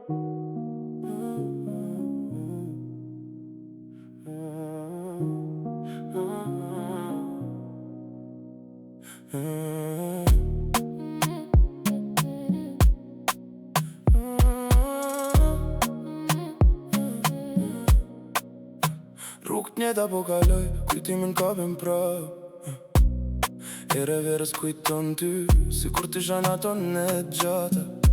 Rrugët njeta po kaloj, kujtimin kapim prap. Ere verës kujton ty, si kur t'i shan ato në gjata.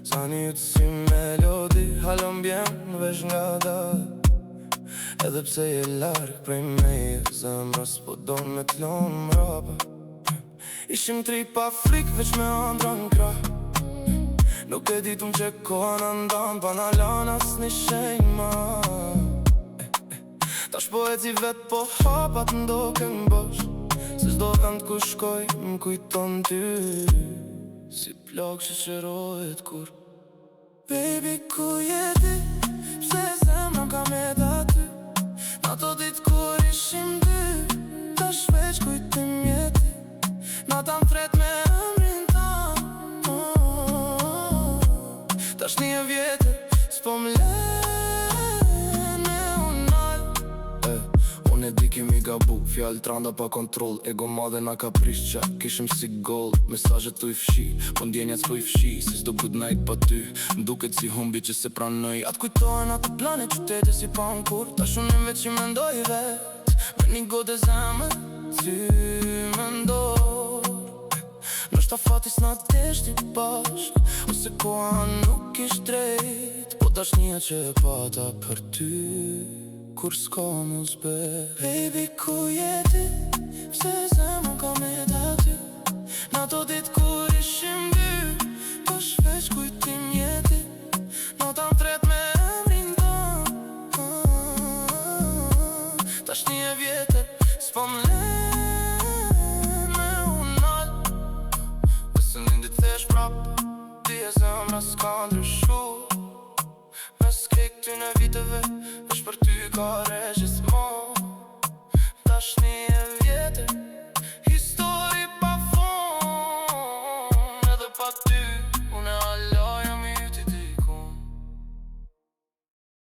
Sa një jutë si melodi, halon bjen vesh nga da. Edhe pse je larg prej meje, zemrës po do me t'lon mrapa. Ishim tri pa frik, veç me andra n'krah. Nuk e ditum që koha në ndan, pa na lan as një shenj ma. Tash po e ci vet po hapat ndoke m'bosh, se s'do vend ku shkoj m'kujton ty, si plak që qërojt kur. Baby, ku je ti, pse zemra ka me ta ty, n'ato dit kur ishim dy, tash veç kujtim jeti, n'ata m'fret me emrin tam. Tash një vjetër, s'po m'le e di kemi gabu, fjall tranda pa kontrol, ego madhe na ka prish qa, kishim si gold, mesajet tu i fshi, po ndjenjat s'po i fshi, si s'do good night pa ty, m'duket si humbi që se pranoj. Atë kujtojnë atë plane qytete si pa n'kur, ta shunim veç që mendoj vet, me një gode zemër, ty mendoj. Nështë ta fatis na deshti bashk, ose koha nuk ish drejt, po dash një që e pata për ty, kur s'ka mu zbet. Baby, ku je ti, pse zemra ka me ta ty, n'ato dit kur ishim dy, tash veç kujtim jeti, n'ata m'fret me emrin tam. Tash një vjetër, s'po m'le me unal, nëse një dit thesh prap, ti e zemra s'ka ndrysh.